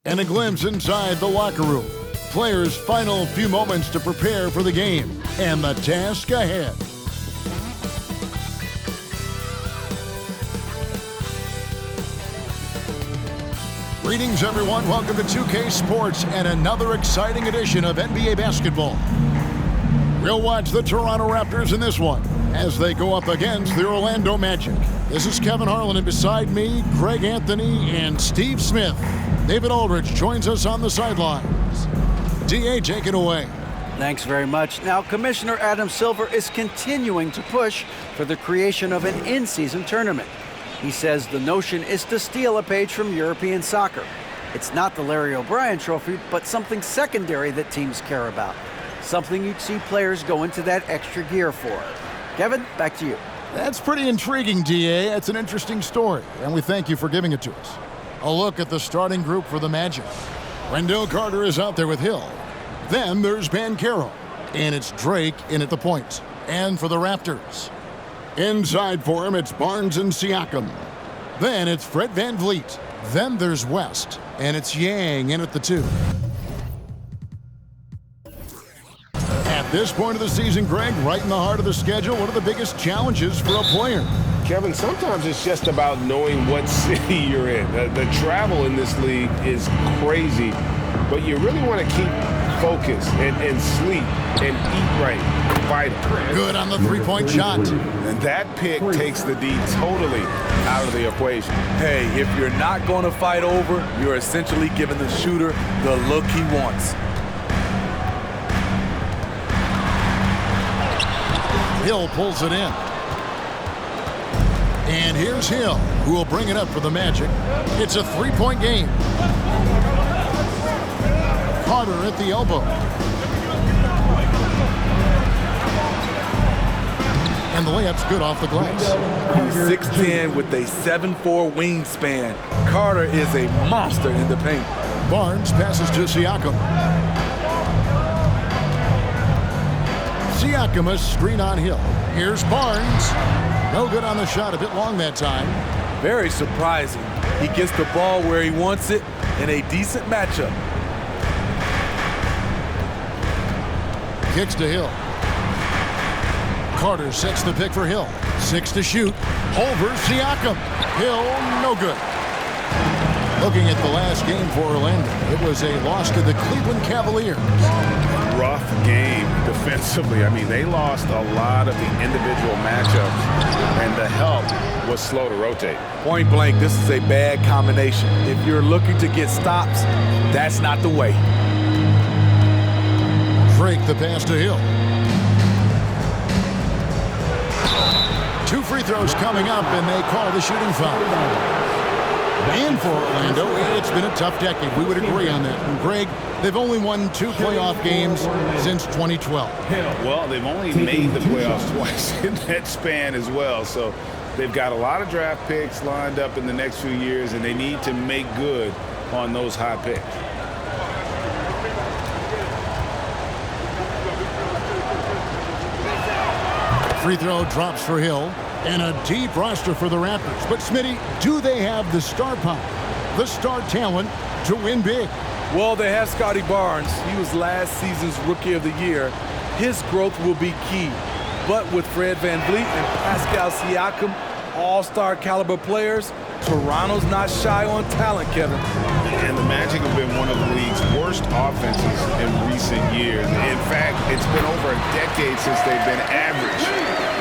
And a glimpse inside the locker room. Players' final few moments to prepare for the game and the task ahead. Greetings, everyone. Welcome to 2K Sports and another exciting edition of NBA basketball. We'll watch the Toronto Raptors in this one as they go up against the Orlando Magic. This is Kevin Harlan, and beside me, Greg Anthony and Steve Smith. David Aldridge joins us on the sidelines. DA, take it away. Thanks very much. Now, Commissioner Adam Silver is continuing to push for the creation of an in-season tournament. He says the notion is to steal a page from European soccer. It's not the Larry O'Brien Trophy, but something secondary that teams care about. Something you'd see players go into that extra gear for. Kevin, back to you. That's pretty intriguing, DA. It's an interesting story, and we thank you for giving it to us. A look at the starting group for the Magic. Wendell Carter is out there with Hill. Then there's Banchero, and it's Drake in at the point. And for the Raptors, inside for him, it's Barnes and Siakam. Then it's Fred VanVleet. Then there's West, and it's Yang in at the 2. At this point of the season, Greg, right in the heart of the schedule, what are the biggest challenges for a player? Kevin, sometimes it's just about knowing what city you're in. The travel in this league is crazy, but you really want to keep focused and sleep and eat right. Vital. Good on the three-point shot. And that pick takes the D totally out of the equation. Hey, if you're not going to fight over, you're essentially giving the shooter the look he wants. Hill pulls it in. And here's Hill, who will bring it up for the Magic. It's a three-point game. Carter at the elbow. And the layup's good off the glass. He's 6'10" with a 7'4" wingspan. Carter is a monster in the paint. Barnes passes to Siakam. Siakam, a screen on Hill. Here's Barnes. No good on the shot, a bit long that time. Very surprising. He gets the ball where he wants it in a decent matchup. Kicks to Hill. Carter sets the pick for Hill. 6 to shoot. Over Siakam. Hill, no good. Looking at the last game for Orlando, it was a loss to the Cleveland Cavaliers. Rough game defensively. I mean, they lost a lot of the individual matchups, and the help was slow to rotate. Point blank, this is a bad combination. If you're looking to get stops, that's not the way. Drake the pass to Hill. 2 free throws coming up, and they call the shooting foul. And for Orlando, it's been a tough decade. We would agree on that. And Greg, they've only won 2 playoff games since 2012. Well, they've only made the playoffs twice in that span as well. So they've got a lot of draft picks lined up in the next few years, and they need to make good on those high picks. Free throw drops for Hill. And a deep roster for the Raptors. But, Smitty, do they have the star power, the star talent to win big? Well, they have Scotty Barnes. He was last season's Rookie of the Year. His growth will be key. But with Fred VanVleet and Pascal Siakam, all-star caliber players, Toronto's not shy on talent, Kevin. And the Magic have been one of the league's worst offenses in recent years. In fact, it's been over a decade since they've been average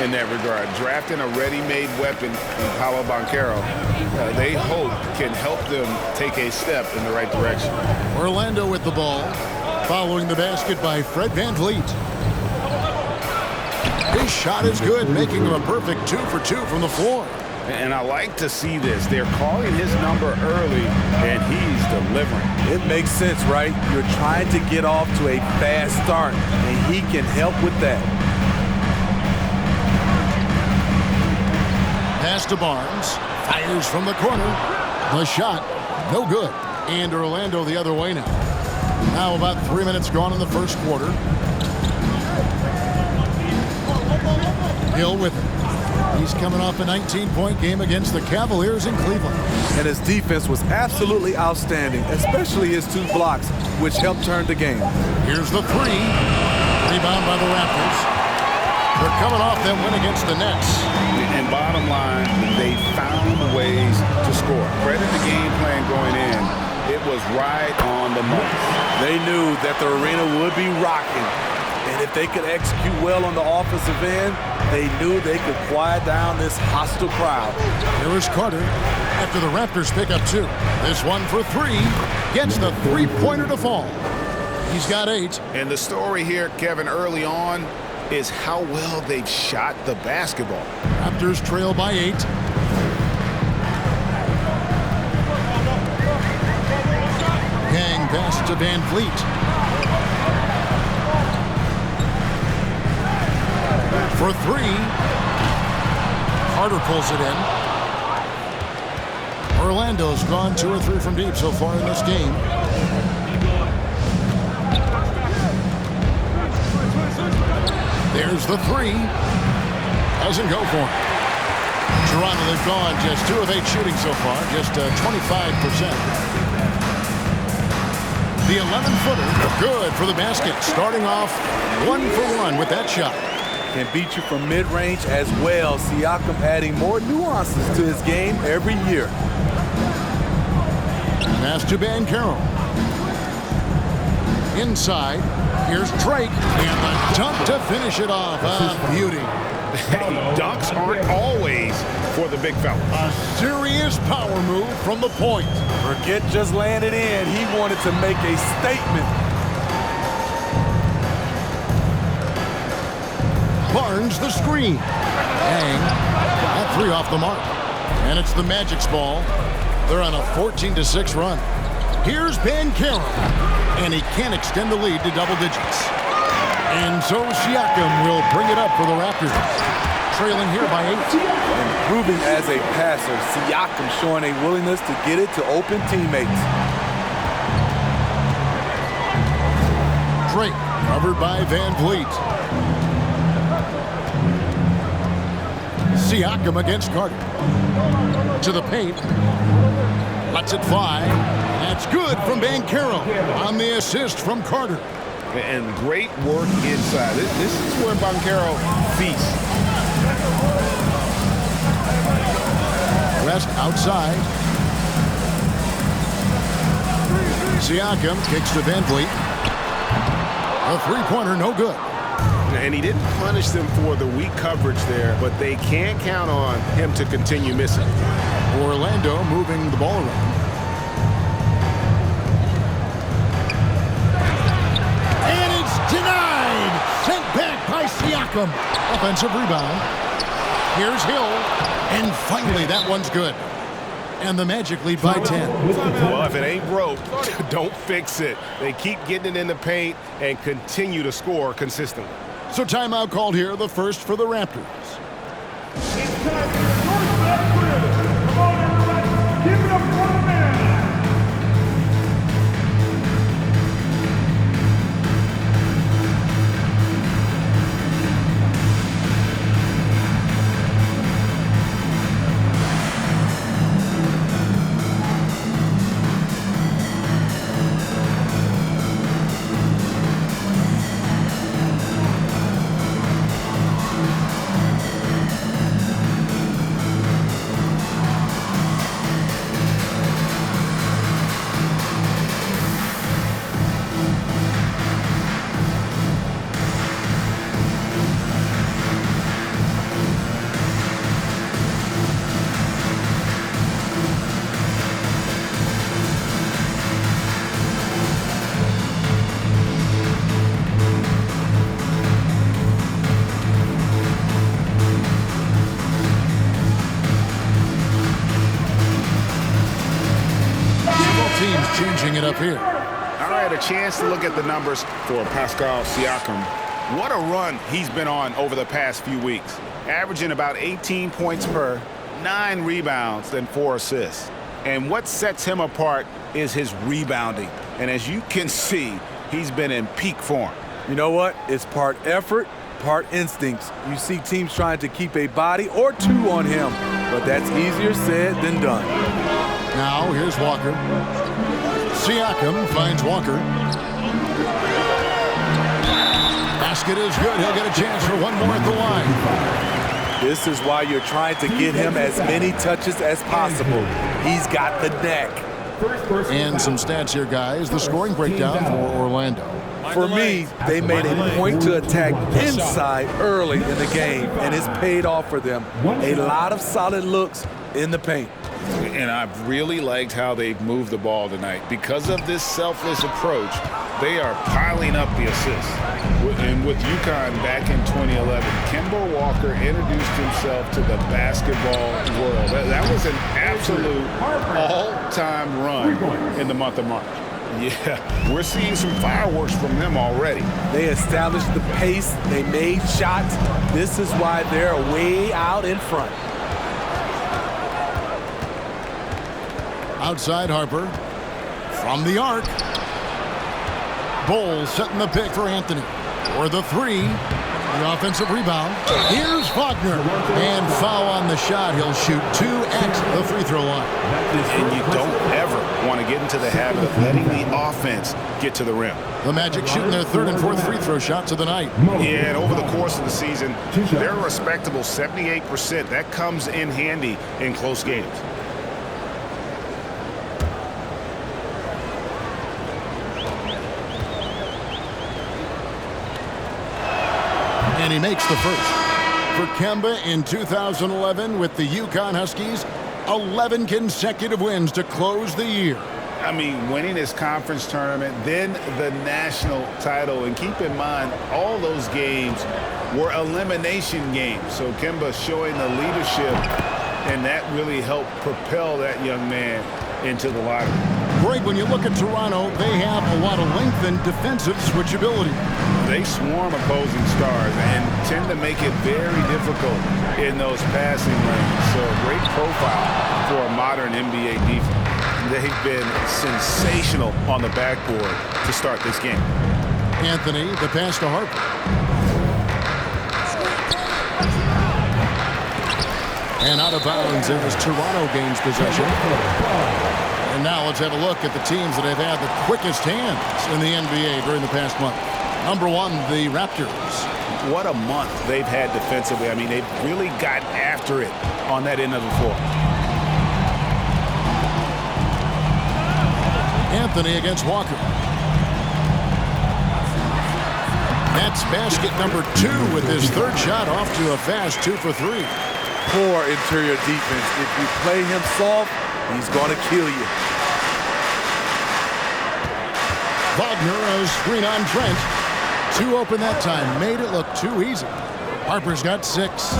in that regard. Drafting a ready-made weapon in Paolo Banchero, they hope can help them take a step in the right direction. Orlando with the ball, following the basket by Fred VanVleet. His shot is good, making him a perfect 2 for 2 from the floor. And I like to see this. They're calling his number early, and he's delivering. It makes sense, right? You're trying to get off to a fast start, and he can help with that. Pass to Barnes. Fires from the corner. The shot, no good. And Orlando the other way now. Now about 3 minutes gone in the first quarter. Hill with it. He's coming off a 19-point game against the Cavaliers in Cleveland. And his defense was absolutely outstanding, especially his 2 blocks, which helped turn the game. Here's the 3. Rebound by the Raptors. They're coming off that win against the Nets. And bottom line, they found ways to score. Credit the game plan going in. It was right on the money. They knew that the arena would be rocking. And if they could execute well on the offensive end, they knew they could quiet down this hostile crowd. Here is Carter after the Raptors pick up 2. This one for 3. Gets the 3-pointer to fall. He's got 8. And the story here, Kevin, early on is how well they've shot the basketball. Raptors trail by 8. Gang pass to Van Vliet. For 3. Carter pulls it in. Orlando's gone 2 or 3 from deep so far in this game. There's the 3. Doesn't go for him. Toronto, they've gone just 2 of 8 shooting so far, just 25%. The 11-footer, good for the basket. Starting off 1 for 1 with that shot. Can beat you from mid-range as well. Siakam adding more nuances to his game every year. Pass to Banchero. Inside, here's Drake. And the dunk to finish it off. Beauty. Hey, dunks aren't always for the big fella. A serious power move from the point. Forget just laying it in. He wanted to make a statement. Barnes the screen. Hang. That 3 off the mark. And it's the Magic's ball. They're on a 14-6 run. Here's Banchero. And he can't extend the lead to double digits. And so Siakam will bring it up for the Raptors. Trailing here by 8. Improving as a passer, Siakam showing a willingness to get it to open teammates. Drake covered by Van Vliet. Siakam against Carter. To the paint. Lets it fly. That's good from Banchero on the assist from Carter. And great work inside. This is where Banchero feasts. West outside. Siakam kicks to Van Vliet. A 3-pointer, no good. And he didn't punish them for the weak coverage there, but they can't count on him to continue missing. Orlando moving the ball around. And it's denied. Sent back by Siakam. Offensive rebound. Here's Hill. And finally, that one's good. And the Magic lead by 10. Well, if it ain't broke, don't fix it. They keep getting it in the paint and continue to score consistently. So timeout called here, the first for the Raptors. Give it up for the man. Changing it up here. All right, a chance to look at the numbers for Pascal Siakam. What a run he's been on over the past few weeks. Averaging about 18 points per, 9 rebounds, and 4 assists. And what sets him apart is his rebounding. And as you can see, he's been in peak form. You know what? It's part effort part instincts. You see teams trying to keep a body or two on him, but that's easier said than done. Now, here's Walker. Siakam finds Walker. Basket is good. He'll get a chance for one more at the line. This is why you're trying to get him as many touches as possible. He's got the neck. And some stats here, guys. The scoring breakdown for Orlando. For me, they made a point to attack inside early in the game, and it's paid off for them. A lot of solid looks in the paint. And I've really liked how they've moved the ball tonight. Because of this selfless approach, they are piling up the assists. And with UConn back in 2011, Kemba Walker introduced himself to the basketball world. That was an absolute all-time run in the month of March. Yeah, we're seeing some fireworks from them already. They established the pace. They made shots. This is why they're way out in front. Outside Harper. From the arc. Bowles setting the pick for Anthony. For the three. The offensive rebound. Here's Wagner. And foul on the shot. He'll shoot 2 at the free throw line. And you don't ever want to get into the habit of letting the offense get to the rim. The Magic shooting their third and fourth free throw shots of the night. Yeah, and over the course of the season, they're a respectable 78%. That comes in handy in close games. And he makes the first. For Kemba in 2011 with the UConn Huskies, 11 consecutive wins to close the year. I mean, winning this conference tournament, then the national title. And keep in mind, all those games were elimination games. So Kemba showing the leadership, and that really helped propel that young man into the lottery. Greg, when you look at Toronto, they have a lot of length and defensive switchability. They swarm opposing stars and tend to make it very difficult in those passing lanes. So great profile for a modern NBA defense. They've been sensational on the backboard to start this game. Anthony, the pass to Harper. And out of bounds, it was Toronto gains possession. And now let's have a look at the teams that have had the quickest hands in the NBA during the past month. Number one, the Raptors. What a month they've had defensively. I mean, they've really got after it on that end of the floor. Anthony against Walker. That's basket number 2 with his third shot off to a fast 2 for 3. Poor interior defense. If you play him soft, he's going to kill you. Wagner, a screen on Trent. 2 open that time. Made it look too easy. Harper's got 6.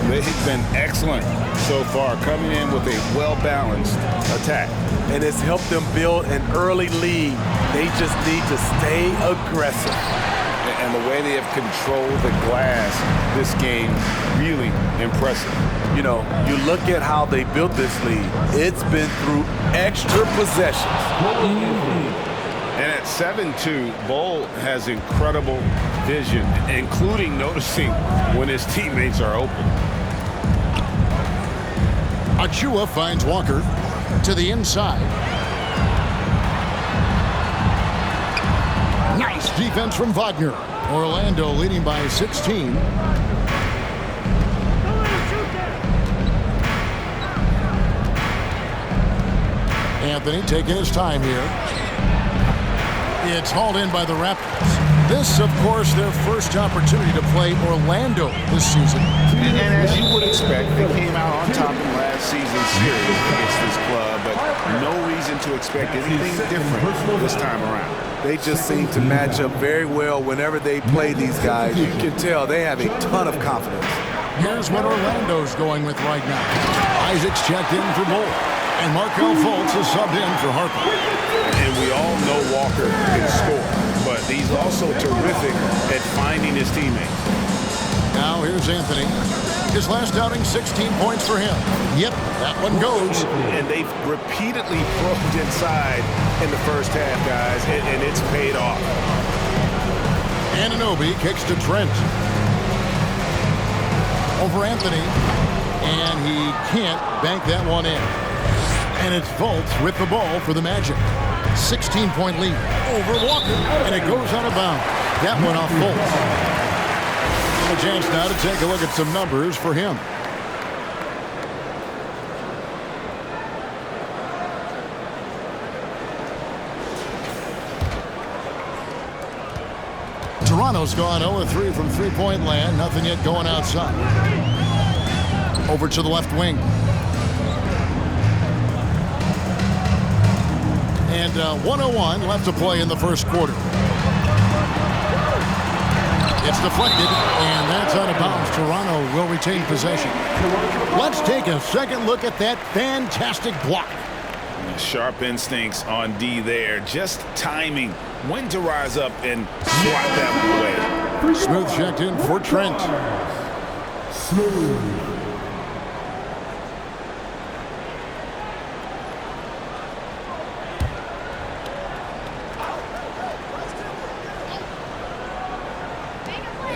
They've been excellent so far, coming in with a well-balanced attack. And it's helped them build an early lead. They just need to stay aggressive. And the way they have controlled the glass this game, really impressive. You know, you look at how they built this lead. It's been through extra possessions. And at 7'2", Bol has incredible vision, including noticing when his teammates are open. Achua finds Walker to the inside. Nice defense from Wagner. Orlando leading by 16. Anthony taking his time here. It's hauled in by the Raptors. This, of course, their first opportunity to play Orlando this season. And as you would expect, they came out on top in last season's series against this club, but no reason to expect anything different this time around. They just seem to match up very well whenever they play these guys. You can tell they have a ton of confidence. Here's what Orlando's going with right now. Isaac's checked in for Bol, and Markelle Fultz is subbed in for Harper. And we all know Walker can score, but he's also terrific at finding his teammates. Now here's Anthony. His last outing, 16 points for him. Yep, that one goes. And they've repeatedly probed inside in the first half, guys, and it's paid off. Anunoby kicks to Trent. over Anthony. And he can't bank that one in. And it's Fultz with the ball for the Magic. 16-point lead over Walker. And it goes out of bounds. That one off Fultz. A chance now to take a look at some numbers for him. Toronto's gone 0-3 from three-point land. Nothing yet going outside. Over to the left wing. And 1:01 left to play in the first quarter. It's deflected, and that's out of bounds. Toronto will retain possession. Let's take a second look at that fantastic block. Sharp instincts on D there. Just timing when to rise up and swat that one away. Smooth checked in for Trent. Smooth.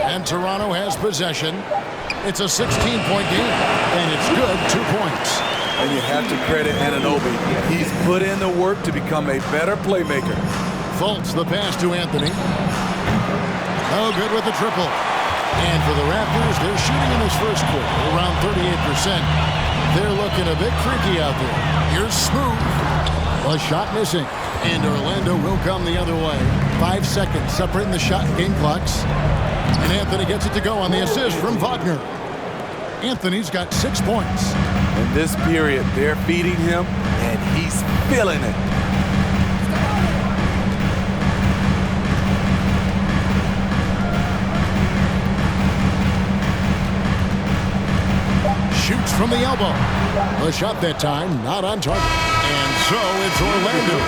And Toronto has possession. It's a 16-point game, and it's good. 2 points. And you have to credit Anunoby. He's put in the work to become a better playmaker. Fultz the pass to Anthony. Oh, good with the triple. And for the Raptors, they're shooting in this first quarter around 38%. They're looking a bit creaky out there. Here's Smooth. A shot missing. And Orlando will come the other way. 5 seconds separating the shot and game clocks. And Anthony gets it to go on the assist from Wagner. Anthony's got 6 points. In this period, they're feeding him, and he's feeling it. Shoots from the elbow. A shot that time, not on target. And so it's Orlando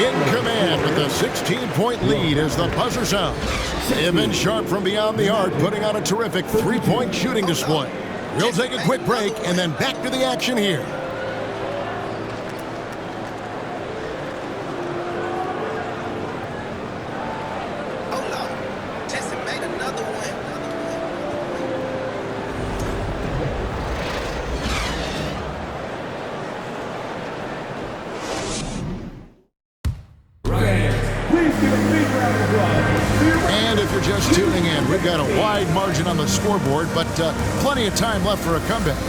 in command with a 16-point lead as the buzzer sounds. They've been sharp from beyond the arc, putting on a terrific three-point shooting display. We'll take a quick break and then back to the action here. And if you're just tuning in, we've got a wide margin on the scoreboard, but plenty of time left for a comeback.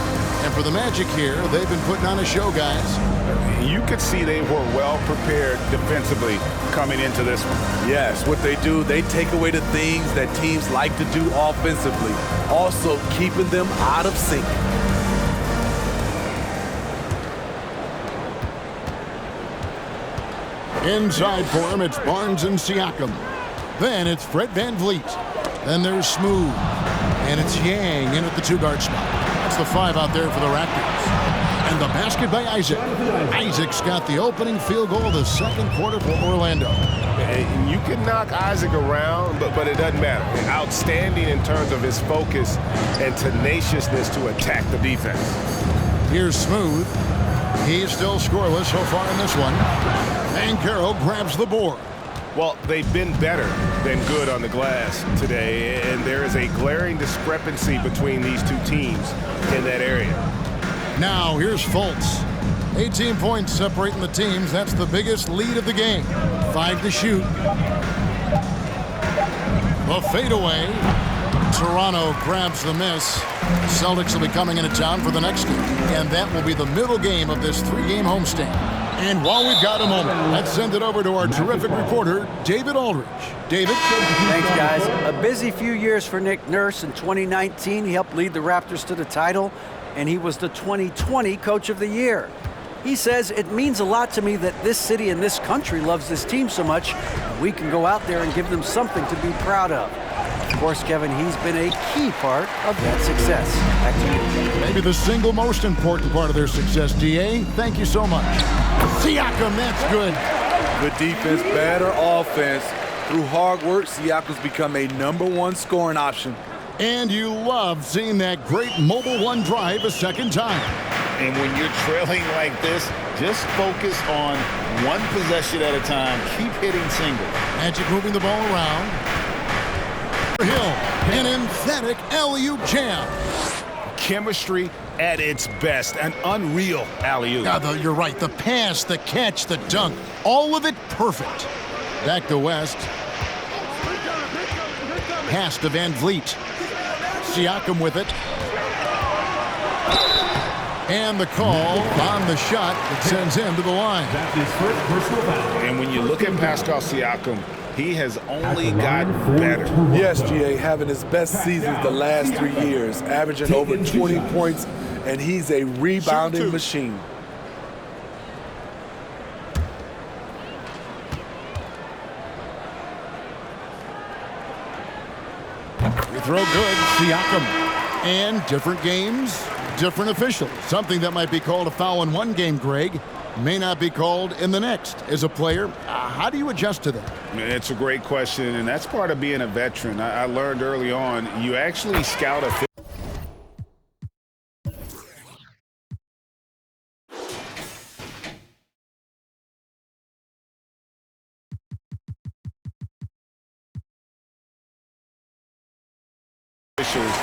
And for the Magic here, they've been putting on a show, guys. You could see they were well prepared defensively coming into this one. Yes, what they do, they take away the things that teams like to do offensively, also keeping them out of sync. Inside for him, it's Barnes and Siakam. Then it's Fred VanVleet. Then there's Smooth. And it's Yang in at the two-guard spot. That's the 5 out there for the Raptors. And the basket by Isaac. Isaac's got the opening field goal of the second quarter for Orlando. And you can knock Isaac around, but it doesn't matter. Outstanding in terms of his focus and tenaciousness to attack the defense. Here's Smooth. He's still scoreless so far in this one. Banchero grabs the board. Well, they've been better than good on the glass today, and there is a glaring discrepancy between these two teams in that area. Now, here's Fultz. 18 points separating the teams. That's the biggest lead of the game. 5 to shoot. The fadeaway. Toronto grabs the miss. Celtics will be coming into town for the next game, and that will be the middle game of this 3-game homestand. And while we've got a moment, let's send it over to our terrific reporter, David Aldridge. David? Thanks, guys. A busy few years for Nick Nurse. In 2019, he helped lead the Raptors to the title, and he was the 2020 Coach of the Year. He says, it means a lot to me that this city and this country loves this team so much, and we can go out there and give them something to be proud of. Of course, Kevin, he's been a key part of that success. Back to you. Maybe the single most important part of their success, D.A. Thank you so much. Siakam, that's good. Good defense, better offense. Through hard work, Siakam's become a #1 scoring option. And you love seeing that great mobile one drive a second time. And when you're trailing like this, just focus on one possession at a time. Keep hitting singles. Magic moving the ball around. Hill, an emphatic alley-oop jam. chemistry at its best. An unreal alley-oop. Yeah, you're right. The pass, the catch, the dunk, all of it perfect. Back to West. Pass to Van Vliet. Siakam with it. And the call on the shot that sends him to the line. That's his first personal foul. And when you look at Pascal Siakam, he has only gotten better. Yes, GA, having his best seasons the last 3 years, averaging over 20 points, and he's a rebounding machine. You throw good, Siakam. And different games, different officials. Something that might be called a foul in one game, Greg, may not be called in the next. As a player, how do you adjust to that? It's a great question, and that's part of being a veteran. I learned early on, you actually scout a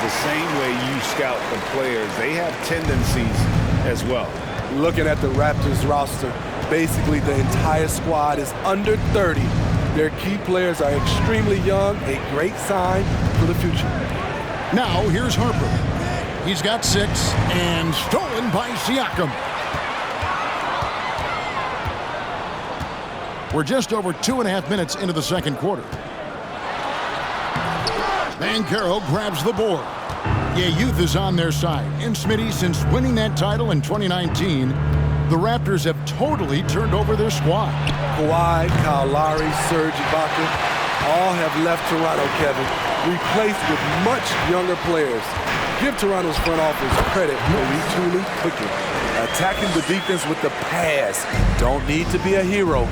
the same way you scout the players. They have tendencies as well. Looking at the Raptors roster, basically the entire squad is under 30. Their key players are extremely young, a great sign for the future. Now, here's Harper. He's got 6 and stolen by Siakam. We're just over 2.5 minutes into the second quarter. Banchero grabs the board. Yeah, youth is on their side. And Smitty, since winning that title in 2019, the Raptors have totally turned over their squad. Kawhi, Kyle Lowry, Serge Ibaka, all have left Toronto, Kevin, replaced with much younger players. Give Toronto's front office credit for retooling quickly. Attacking the defense with the pass. Don't need to be a hero.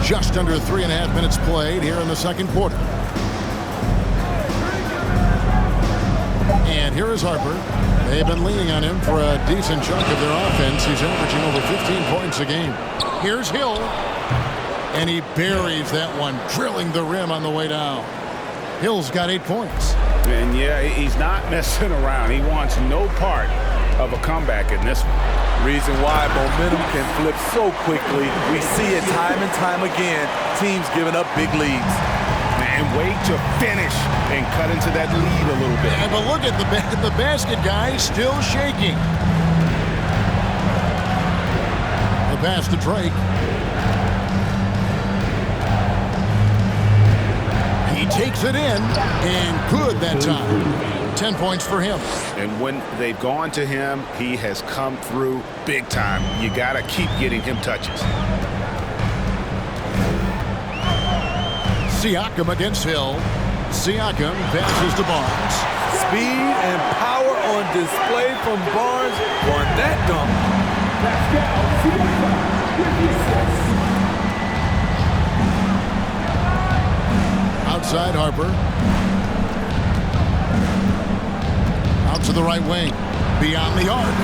Just under 3.5 minutes played here in the second quarter. And here is Harper. They've been leaning on him for a decent chunk of their offense. He's averaging over 15 points a game. Here's Hill. And he buries that one, drilling the rim on the way down. Hill's got 8 points. And yeah, he's not messing around. He wants no part of a comeback in this one. Reason why momentum can flip so quickly. We see it time and time again. Teams giving up big leads. And wait to finish and cut into that lead a little bit. Yeah, but look at the basket guy still shaking. The pass to Drake. He takes it in, and good that time. 10 points for him. And when they've gone to him, he has come through big time. You got to keep getting him touches. Siakam against Hill. Siakam passes to Barnes. Speed and power on display from Barnes on that dunk. Outside Harper. Out to the right wing. Beyond the arc.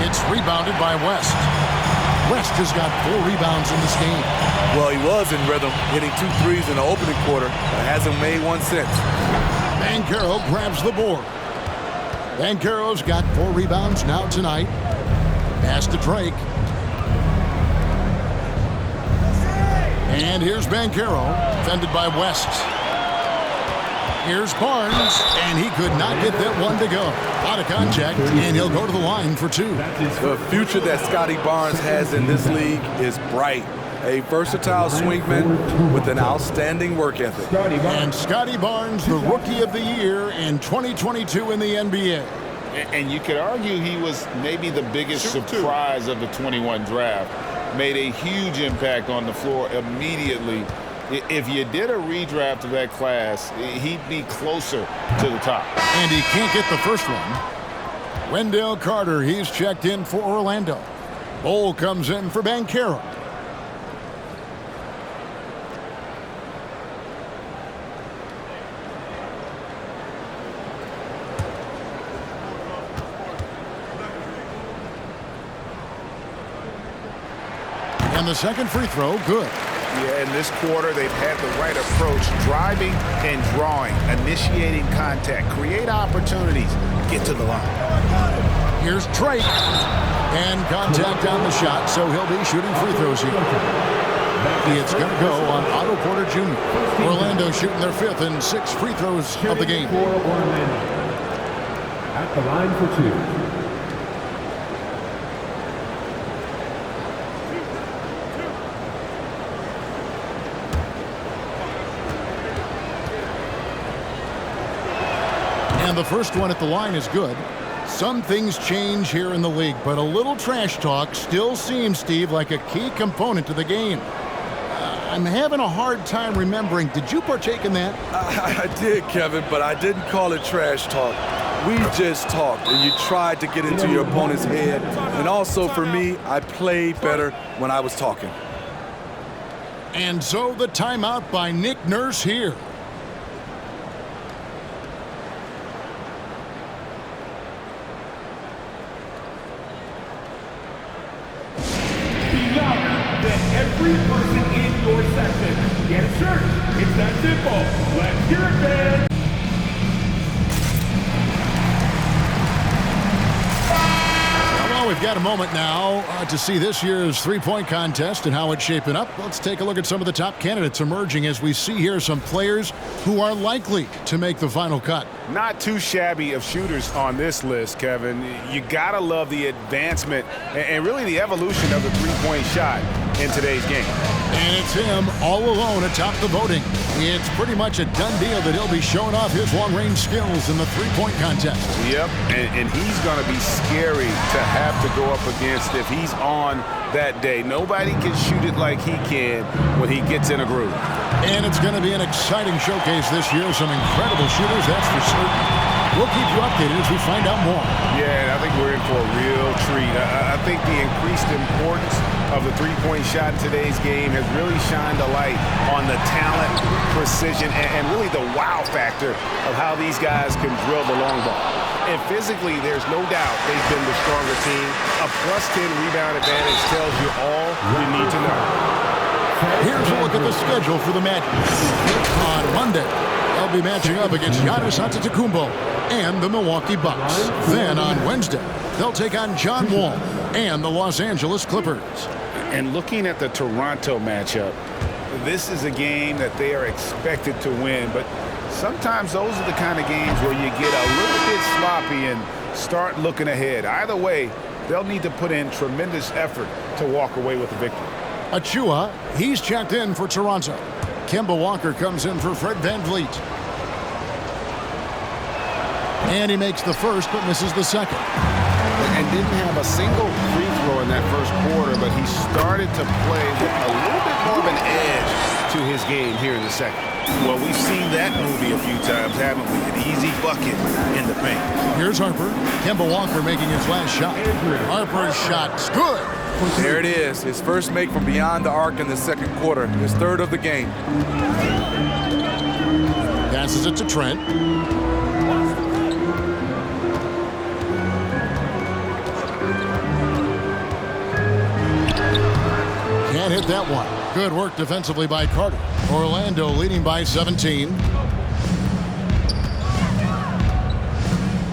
It's rebounded by West. West has got 4 rebounds in this game. Well, he was in rhythm, hitting 2 threes in the opening quarter, but hasn't made one since. Banchero grabs the board. Banchero's got 4 rebounds now tonight. Pass to Drake. And here's Banchero, defended by West. Here's Barnes, and he could not get that one to go. Out of contact, and he'll go to the line for 2. The future that Scotty Barnes has in this league is bright. A versatile swingman with an outstanding work ethic. And Scotty Barnes, the Rookie of the Year in 2022 in the NBA. And you could argue he was maybe the biggest surprise of the 21 draft. Made a huge impact on the floor immediately. If you did a redraft of that class, he'd be closer to the top. And he can't get the first one. Wendell Carter, he's checked in for Orlando. Bol comes in for Banchero. And the second free throw, good. Yeah, in this quarter, they've had the right approach, driving and drawing, initiating contact, create opportunities, get to the line. Here's Drake. And contact on the shot, so he'll be shooting free throws here. It's going to go on Otto Porter Jr. Orlando shooting their 5th and 6th free throws of the game. For Orlando. At the line for 2. And the first one at the line is good. Some things change here in the league, but a little trash talk still seems, Steve, like a key component to the game. I'm having a hard time remembering. Did you partake in that? I did, Kevin, but I didn't call it trash talk. We just talked, and you tried to get into your opponent's head. And also, for me, I played better when I was talking. And so the timeout by Nick Nurse here. Every person in your section, get a shirt. It's that simple. Let's hear it, man. Well, we've got a moment now to see this year's three-point contest and how it's shaping up. Let's take a look at some of the top candidates emerging as we see here some players who are likely to make the final cut. Not too shabby of shooters on this list, Kevin. You gotta love the advancement and really the evolution of the three-point shot in today's game. And it's him all alone atop the voting. It's pretty much a done deal that he'll be showing off his long-range skills in the three-point contest. Yep, and he's going to be scary to have to go up against if he's on that day. Nobody can shoot it like he can when he gets in a groove. And it's going to be an exciting showcase this year. Some incredible shooters, that's for certain. We'll keep you updated as we find out more. Yeah, and I think we're in for a real treat. I think the increased importance of the three-point shot in today's game has really shined a light on the talent, precision, and really the wow factor of how these guys can drill the long ball. And physically, there's no doubt they've been the stronger team. A +10 rebound advantage tells you all you need to know. Here's a look at the schedule for the Magic. On Monday, they'll be matching up against Giannis Antetokounmpo and the Milwaukee Bucks. Then on Wednesday, they'll take on John Wall and the Los Angeles Clippers. And looking at the Toronto matchup, this is a game that they are expected to win, but sometimes those are the kind of games where you get a little bit sloppy and start looking ahead. Either way, they'll need to put in tremendous effort to walk away with the victory. Achua, he's checked in for Toronto. Kemba Walker comes in for Fred VanVleet. And he makes the first but misses the second. And didn't have a single free throw in that first quarter, but he started to play with a little bit more of an edge to his game here in the second. Well, we've seen that movie a few times, haven't we? An easy bucket in the paint. Here's Harper. Kemba Walker making his last shot. Harper's shot's good. There it is, his first make from beyond the arc in the second quarter, his third of the game. Passes it to Trent. Can't hit that one. Good work defensively by Carter. Orlando leading by 17.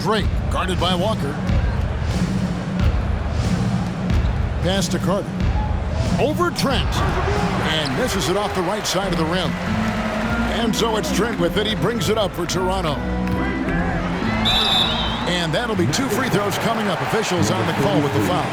Drake guarded by Walker. Pass to Carter. Over Trent. And misses it off the right side of the rim. And so it's Trent with it. He brings it up for Toronto. And that'll be 2 free throws coming up. Officials on the call with the foul.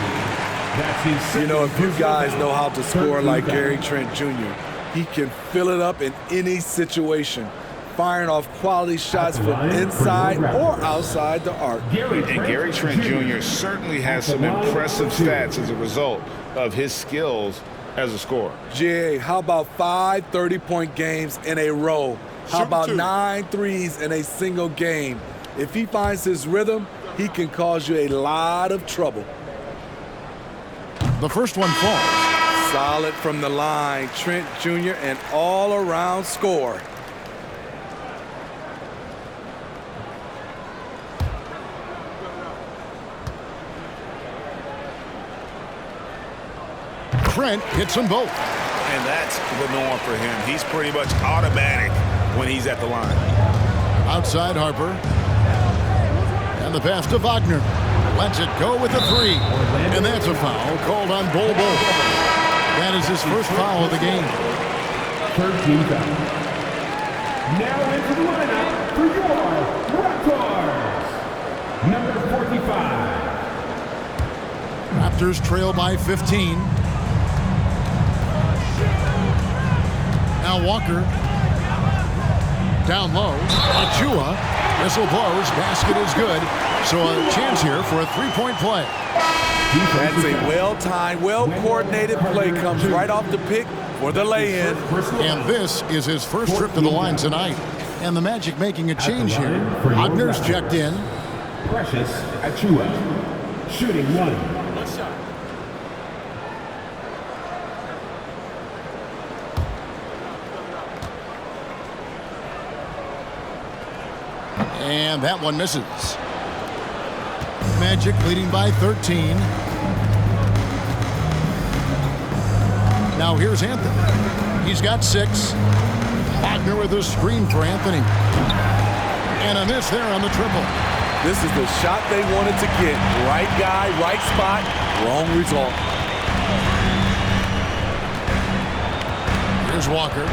You know, if you guys know how to score like Gary Trent Jr., he can fill it up in any situation, firing off quality shots from inside or outside the arc. And Gary Trent Jr. certainly has some impressive stats as a result of his skills as a scorer. GA, how about 5 30-point games in a row? How about 9 threes in a single game? If he finds his rhythm, he can cause you a lot of trouble. The first one falls. Solid from the line. Trent Jr., an all-around scorer. Trent hits them both. And that's the norm for him. He's pretty much automatic when he's at the line. Outside Harper. And the pass to Wagner. Lets it go with a three. And that's a foul called on Bol Bol. That is his first foul of the game. 13 foul. Now into the lineup for your Raptors. Number 45. Raptors trail by 15. Now Walker. Down low. Achua. Whistle blows. Basket is good. So a chance here for a three-point play. That's a well-timed, well-coordinated play. Comes right off the pick for the lay-in. And this is his first trip to the line tonight. And the Magic making a change here. Wagner's checked in. Precious Achua. Shooting one. And that one misses. Magic leading by 13. Now here's Anthony. He's got 6. Wagner with a screen for Anthony. And a miss there on the triple. This is the shot they wanted to get. Right guy, right spot, wrong result. Here's Walker.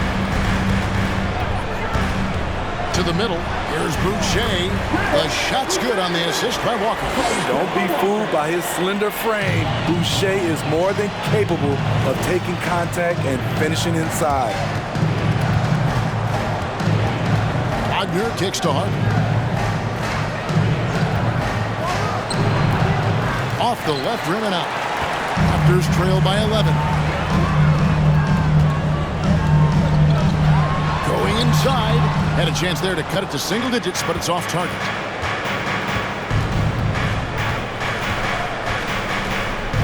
To the middle. Here's Boucher. The shot's good on the assist by Walker. Don't be fooled by his slender frame. Boucher is more than capable of taking contact and finishing inside. Wagner kicks to Hart. Off the left rim and out. Raptors trail by 11. Going inside. Had a chance there to cut it to single digits, but it's off target.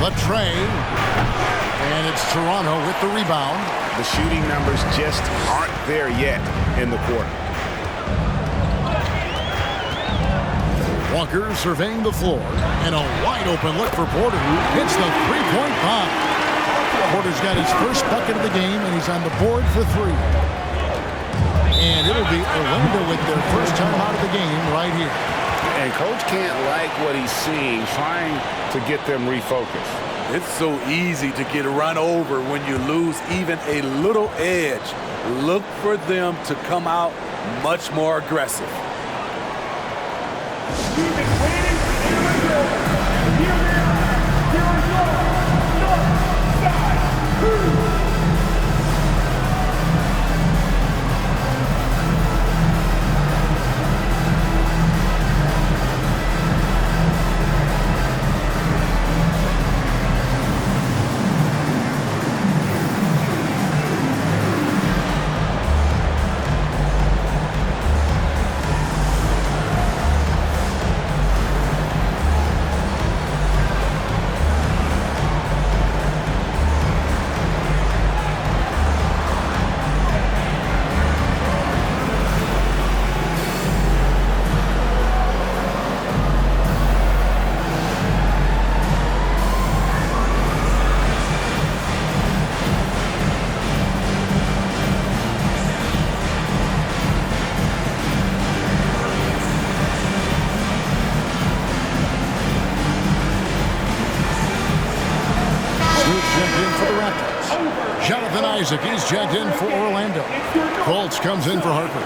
Latrey. And it's Toronto with the rebound. The shooting numbers just aren't there yet in the quarter. Walker surveying the floor. And a wide open look for Porter. Hits the three-point bomb. Porter's got his first bucket of the game, and he's on the board for 3. And it'll be Orlando with their first time out of the game right here. And Coach can't like what he's seeing, trying to get them refocused. It's so easy to get run over when you lose even a little edge. Look for them to come out much more aggressive. We've been waiting for Arizona. And here we are. Arizona, North Side. Jonathan Isaac, he's checked in for Orlando. Colts comes in for Harper.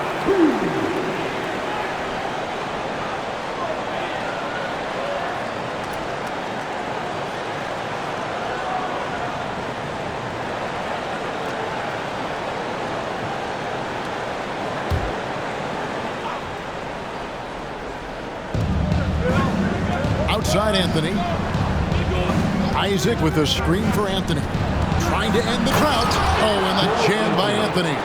Outside Anthony. Isaac with a screen for Anthony. Trying to end the drought. Oh, and the jam by Anthony.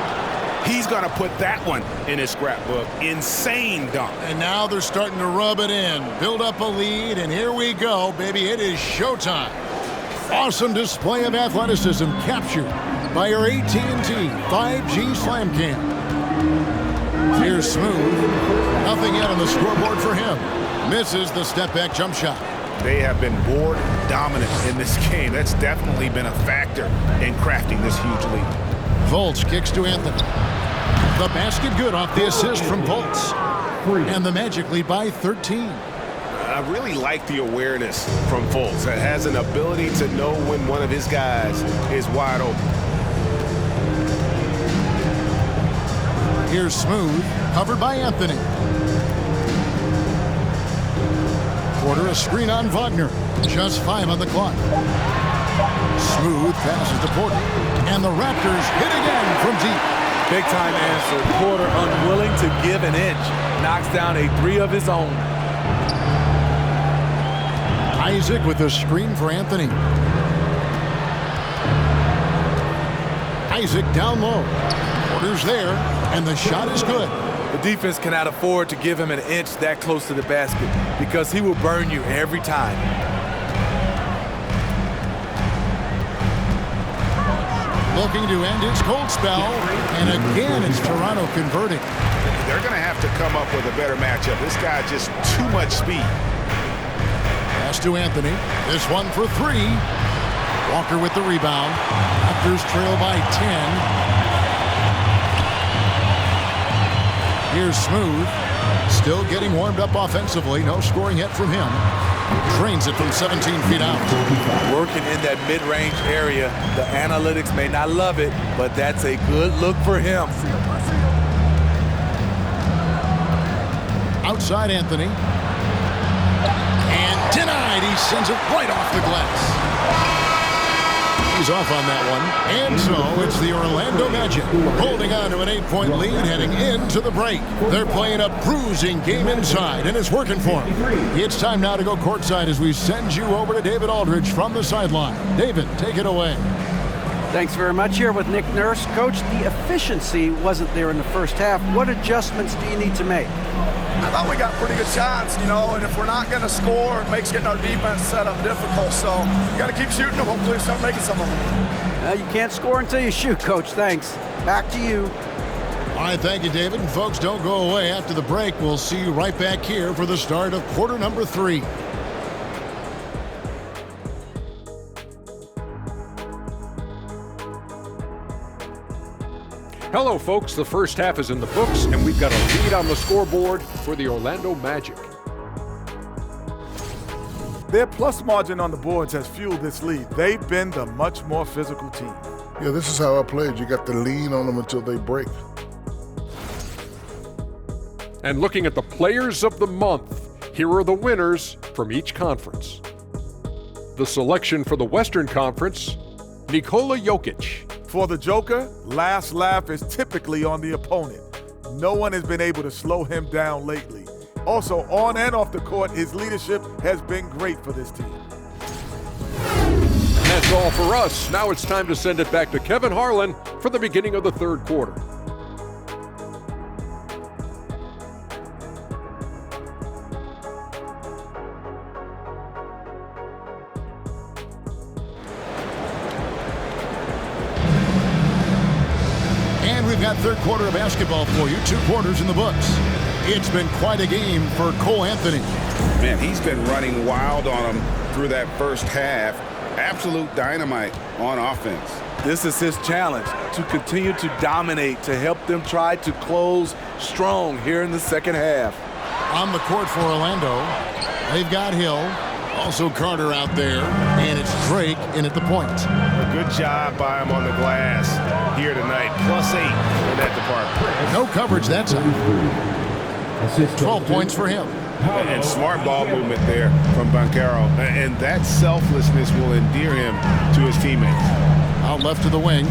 He's going to put that one in his scrapbook. Insane dunk. And now they're starting to rub it in. Build up a lead, and here we go, baby. It is showtime. Awesome display of athleticism captured by our AT&T 5G Slam Cam. Here's Smooth. Nothing yet on the scoreboard for him. Misses the step-back jump shot. They have been board dominant in this game. That's definitely been a factor in crafting this huge lead. Fultz kicks to Anthony. The basket good off the assist from Fultz. And the Magic lead by 13. I really like the awareness from Fultz. That has an ability to know when one of his guys is wide open. Here's Smooth, covered by Anthony. Porter a screen on Wagner. Just 5 on the clock. Smooth passes to Porter. And the Raptors hit again from deep. Big time answer. Porter unwilling to give an inch. Knocks down a 3 of his own. Isaac with a screen for Anthony. Isaac down low. Porter's there, and the shot is good. The defense cannot afford to give him an inch that close to the basket because he will burn you every time. Looking to end its cold spell, and again it's Toronto converting. They're going to have to come up with a better matchup. This guy just too much speed. Pass to Anthony. This one for 3. Walker with the rebound. Raptors trail by 10. Here's Smooth. Still getting warmed up offensively. No scoring yet from him. Drains it from 17 feet out. Working in that mid-range area. The analytics may not love it, but that's a good look for him. Outside Anthony. And denied. He sends it right off the glass. He's off on that one. And so it's the Orlando Magic holding on to an 8-point lead heading into the break. They're playing a bruising game inside, and it's working for them. It's time now to go courtside as we send you over to David Aldridge from the sideline. David, take it away. Thanks very much. Here with Nick Nurse. Coach, the efficiency wasn't there in the first half. What adjustments do you need to make? I thought we got pretty good shots, you know, and if we're not going to score, it makes getting our defense set up difficult. So you got to keep shooting and hopefully start making some of them. You can't score until you shoot, Coach. Thanks. Back to you. All right, thank you, David. And folks, don't go away. After the break, we'll see you right back here for the start of quarter number 3. Hello, folks. The first half is in the books, and we've got a lead on the scoreboard for the Orlando Magic. Their plus margin on the boards has fueled this lead. They've been the much more physical team. Yeah, this is how I played. You got to lean on them until they break. And looking at the players of the month, here are the winners from each conference. The selection for the Western Conference, Nikola Jokic. For the Joker, last laugh is typically on the opponent. No one has been able to slow him down lately. Also, on and off the court, his leadership has been great for this team. That's all for us. Now it's time to send it back to Kevin Harlan for the beginning of the third quarter. We've got third quarter of basketball for you. 2 quarters in the books. It's been quite a game for Cole Anthony. Man, he's been running wild on him through that first half. Absolute dynamite on offense. This is his challenge, to continue to dominate, to help them try to close strong here in the second half. On the court for Orlando, they've got Hill, also Carter out there, and it's Drake in at the point. A good job by him on the glass here tonight. +8 in that department. No coverage that time. 12 points for him. And smart ball movement there from Banchero. And that selflessness will endear him to his teammates. Out left to the wing.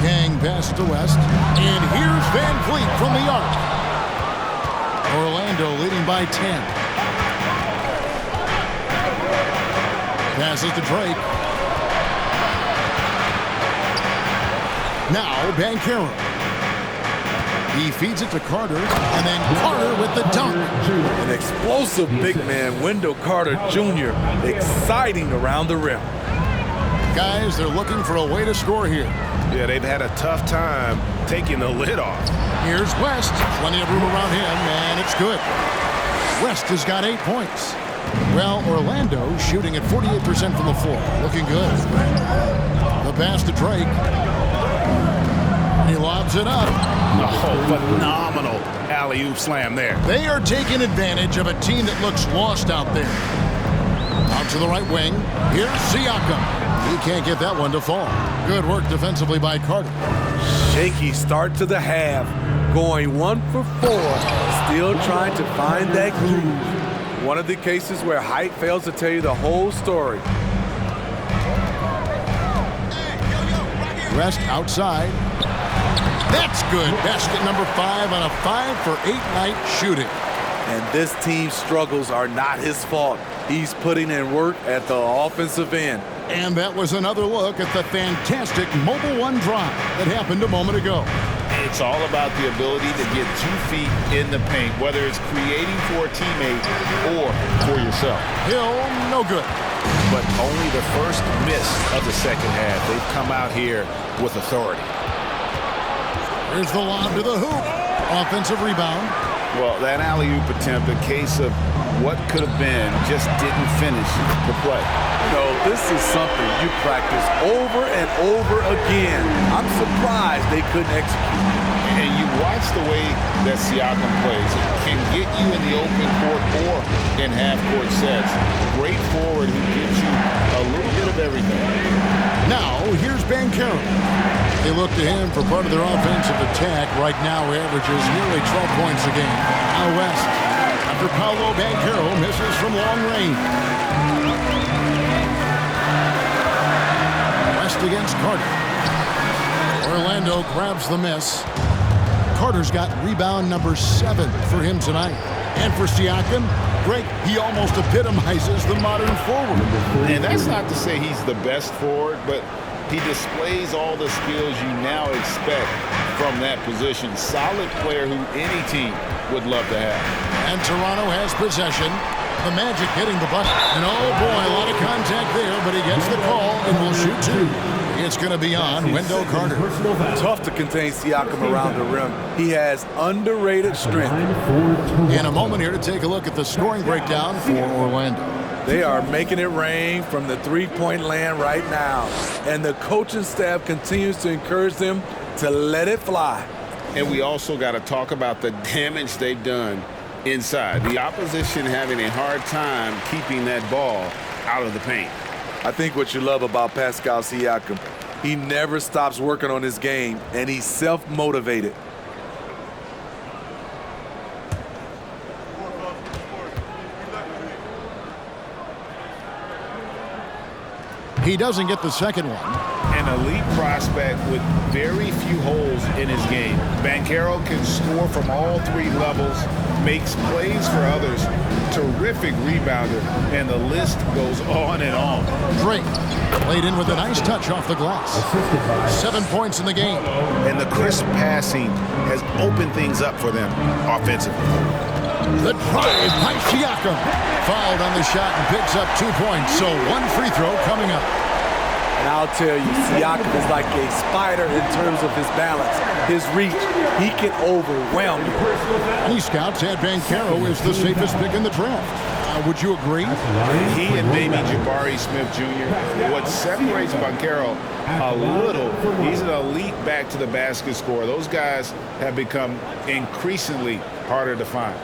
Yang pass to West. And here's Van Vliet from the arc. Orlando leading by 10. Passes to Drake. Now Banchero. He feeds it to Carter, and then Carter with the dunk. An explosive big man, Wendell Carter Jr., exciting around the rim. Guys, they're looking for a way to score here. Yeah, they've had a tough time taking the lid off. Here's West. Plenty of room around him, and it's good. West has got 8 points. Well, Orlando shooting at 48% from the floor. Looking good. The pass to Drake. He lobs it up. Oh, phenomenal alley-oop slam there. They are taking advantage of a team that looks lost out there. Out to the right wing. Here's Siakam. He can't get that one to fall. Good work defensively by Carter. Shaky start to the half. Going 1 for 4. Still trying to find that groove. One of the cases where height fails to tell you the whole story. Rest outside. That's good. Basket number 5 on a 5 for 8 night shooting. And this team's struggles are not his fault. He's putting in work at the offensive end. And that was another look at the fantastic Mobile One drive that happened a moment ago. It's all about the ability to get 2 feet in the paint, whether it's creating for a teammate or for yourself. Hill, no good. But only the first miss of the second half. They've come out here with authority. Here's the lob to the hoop. Offensive rebound. Well, that alley-oop attempt, a case of what could have been, just didn't finish the play. No, this is something you practice over and over again. I'm surprised they couldn't execute. And you watch the way that Siakam plays. It can get you in the open court or in half-court sets. Great forward who gives you a little bit of everything. Now, here's Banchero. They look to him for part of their offensive attack. Right now, he averages nearly 12 points a game. Now West, after Paolo Banchero misses from long range. West against Carter. Orlando grabs the miss. Carter's got rebound number 7 for him tonight. And for Siakam, Greg, he almost epitomizes the modern forward. And that's not to say he's the best forward, but he displays all the skills you now expect from that position. Solid player who any team would love to have. And Toronto has possession. The Magic getting the bucket. And oh boy, a lot of contact there, but he gets the call and will shoot 2. It's going to be on Wendell Carter. Tough to contain Siakam around the rim. He has underrated strength. In a moment here to take a look at the scoring breakdown for Orlando. They are making it rain from the three-point land right now. And the coaching staff continues to encourage them to let it fly. And we also got to talk about the damage they've done inside. The opposition having a hard time keeping that ball out of the paint. I think what you love about Pascal Siakam, he never stops working on his game, and he's self-motivated. He doesn't get the second one. An elite prospect with very few holes in his game. Banchero can score from all 3 levels, makes plays for others, terrific rebounder, and the list goes on and on. Drake laid in with a nice touch off the glass. 7 points in the game. And the crisp passing has opened things up for them offensively. The drive by Siakam. Fouled on the shot and picks up 2 points. So 1 free throw coming up. And I'll tell you, Siakam is like a spider in terms of his balance, his reach. He can overwhelm you. Any scouts had Banchero as the safest pick in the draft. Would you agree? He and maybe Jabari Smith Jr. What separates Banchero a little, he's an elite back to the basket scorer. Those guys have become increasingly harder to find.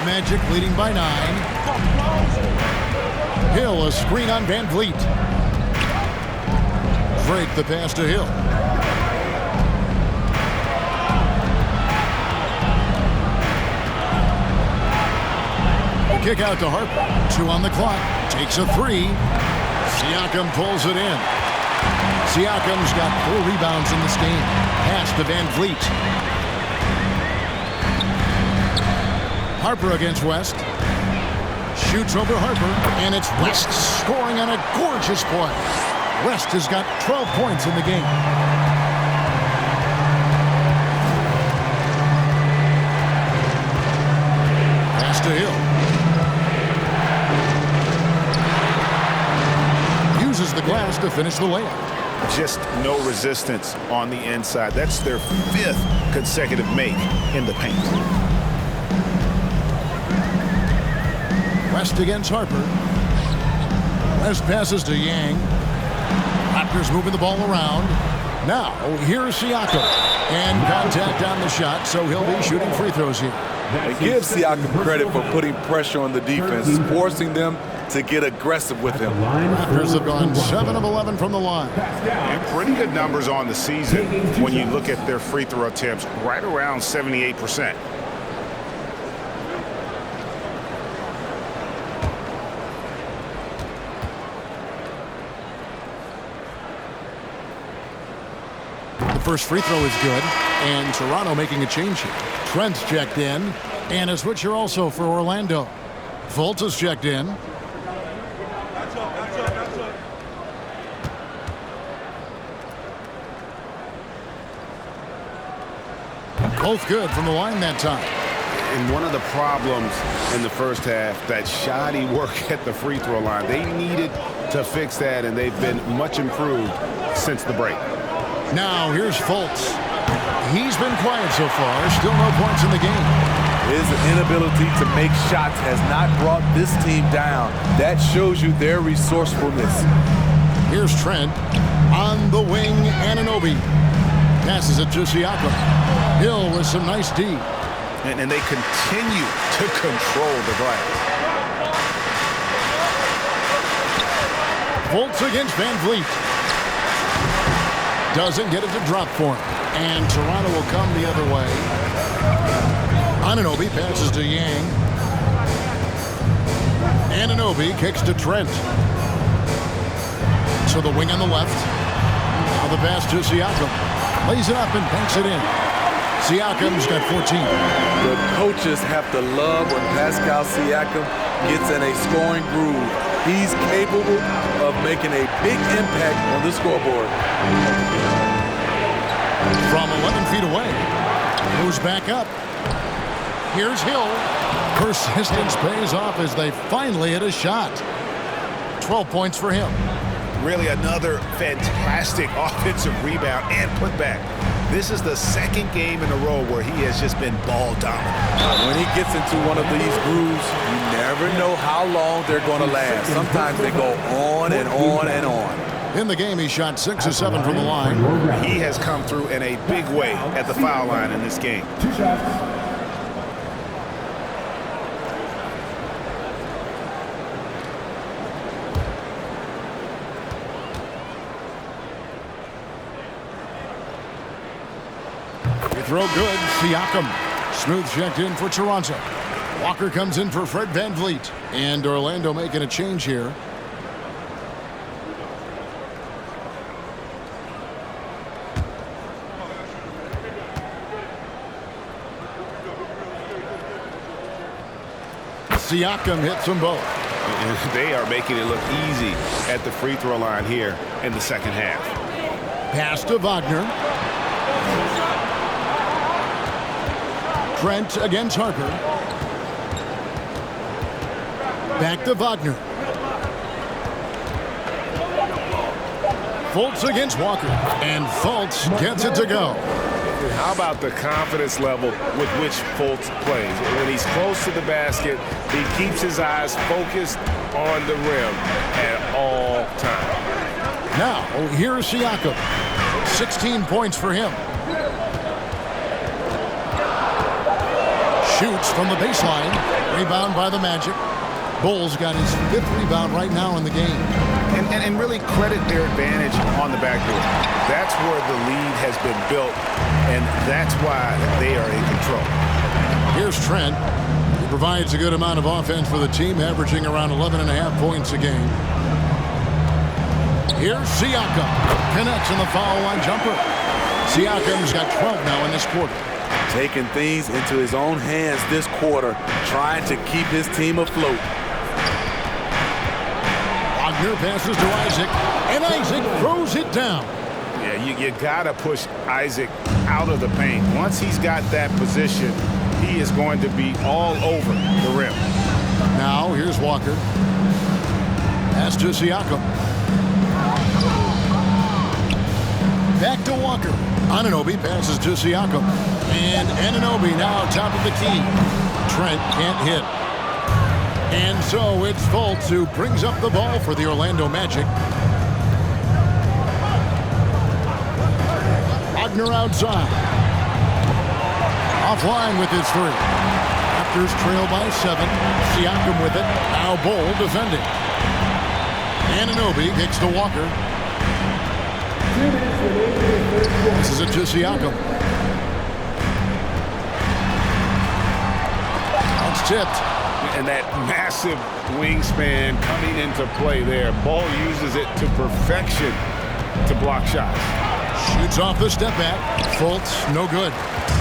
Magic leading by 9. Hill, a screen on Van Vliet. Drake the pass to Hill. Kick out to Harper. 2 on the clock. Takes a 3. Siakam pulls it in. Siakam's got 4 rebounds in this game. Pass to Van Vliet. Harper against West. Shoots over Harper, and it's West scoring on a gorgeous play. West has got 12 points in the game. Pass to Hill. Uses the glass to finish the layup. Just no resistance on the inside. That's their 5th consecutive make in the paint. West against Harper. West passes to Yang. Raptors moving the ball around. Now, here's Siakam. And contact on the shot, so he'll be shooting free throws here. And give Siakam credit for putting pressure on the defense, forcing them to get aggressive with him. Raptors have gone 7 of 11 from the line. And pretty good numbers on the season when you look at their free throw attempts, right around 78%. The first free throw is good, and Toronto making a change here. Trent's checked in, and a switcher also for Orlando. Fultz is checked in. Both good from the line that time. And one of the problems in the first half, that shoddy work at the free throw line. They needed to fix that, and they've been much improved since the break. Now here's Fultz. He's been quiet so far. Still no points in the game. His inability to make shots has not brought this team down. That shows you their resourcefulness. Here's Trent on the wing. Anunoby passes it to Siakam. Hill with some nice D. And they continue to control the glass. Fultz against Van Vliet. Doesn't get it to drop for him. And Toronto will come the other way. Anunoby passes to Yang. Anunoby kicks to Trent. So the wing on the left. Now the pass to Siakam. Lays it up and banks it in. Siakam's got 14. The coaches have to love when Pascal Siakam gets in a scoring groove. He's capable of making a big impact on the scoreboard. From 11 feet away. Moves back up. Here's Hill. Persistence pays off as they finally hit a shot. 12 points for him. Really another fantastic offensive rebound and putback. This is the second game in a row where he has just been ball dominant. When he gets into one of these grooves, you never know how long they're going to last. Sometimes they go on and on and on. In the game, he shot 6 of 7 from the line. He has come through in a big way at the foul line in this game. Throw good. Siakam. Smooth checked in for Toronto. Walker comes in for Fred Van Vliet. And Orlando making a change here. Siakam hits them both. They are making it look easy at the free throw line here in the second half. Pass to Wagner. Trent against Harper. Back to Wagner. Fultz against Walker. And Fultz gets it to go. How about the confidence level with which Fultz plays? When he's close to the basket, he keeps his eyes focused on the rim at all times. Now, here's Siakam. 16 points for him. Shoots from the baseline. Rebound by the Magic. Bulls got his 5th rebound right now in the game. And really credit their advantage on the backdoor. That's where the lead has been built, and that's why they are in control. Here's Trent. He provides a good amount of offense for the team, averaging around 11.5 points a game. Here's Siakam. Connects in the foul line jumper. Siakam's got 12 now in this quarter. Taking things into his own hands this quarter, trying to keep his team afloat. Wagner passes to Isaac, and Isaac throws it down. Yeah, you got to push Isaac out of the paint. Once he's got that position, he is going to be all over the rim. is Walker. Pass to Siakam. Back to Walker. Anunoby passes to Siakam. And Anunoby now top of the key. Trent can't hit. And so it's Fultz who brings up the ball for the Orlando Magic. Wagner outside. Offline with his three. Raptors trail by 7. Siakam with it. Now Bol defending. Anunoby kicks to Walker. This is it to Siakam. That's tipped. And that massive wingspan coming into play there. Ball uses it to perfection to block shots. Shoots off the step back. Fultz, no good.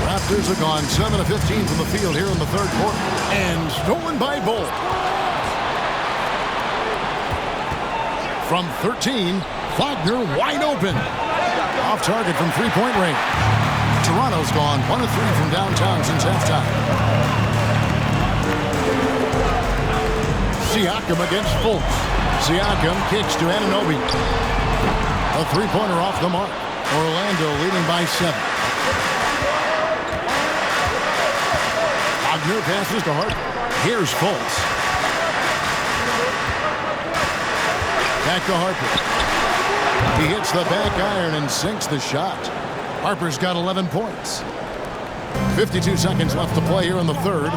Raptors have gone 7 of 15 from the field here in the third quarter. And stolen by Bol. From 13, Wagner wide open. Off target from three-point range. Toronto's gone 1 of 3 from downtown since halftime. Siakam against Fultz. Siakam kicks to Anunoby. A three-pointer off the mark. Orlando leading by 7. Wagner passes to Harper. Here's Fultz. Back to Harper. He hits the back iron and sinks the shot. Harper's got 11 points. 52 seconds left to play here in the third.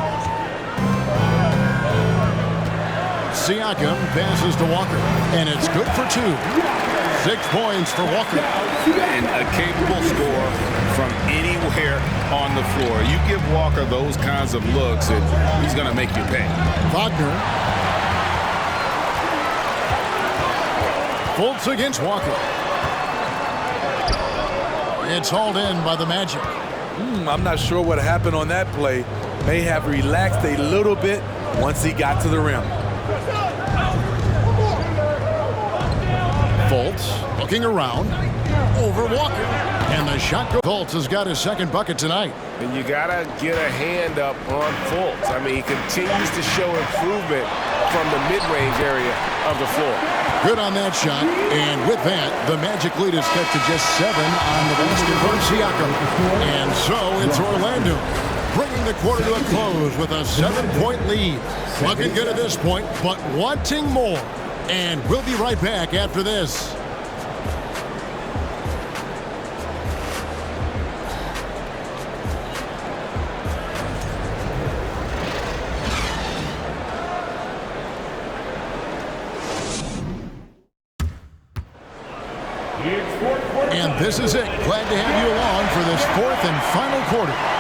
Siakam passes to Walker, and it's good for 2. 6 points for Walker. And a capable scorer from anywhere on the floor. You give Walker those kinds of looks, and he's going to make you pay. Wagner. Fultz against Walker. It's hauled in by the Magic. I'm not sure what happened on that play. May have relaxed a little bit once he got to the rim. Fultz looking around over Walker. And the shot goes. Fultz has got his second bucket tonight. And you got to get a hand up on Fultz. I mean, he continues to show improvement from the mid-range area of the floor. Good on that shot. And with that, the Magic lead is cut to just 7 on the basket from Siakam. And so it's Orlando bringing the quarter to a close with a 7-point lead. Looking good at this point, but wanting more. And we'll be right back after this. And this is it. Glad to have you along for this fourth and final quarter.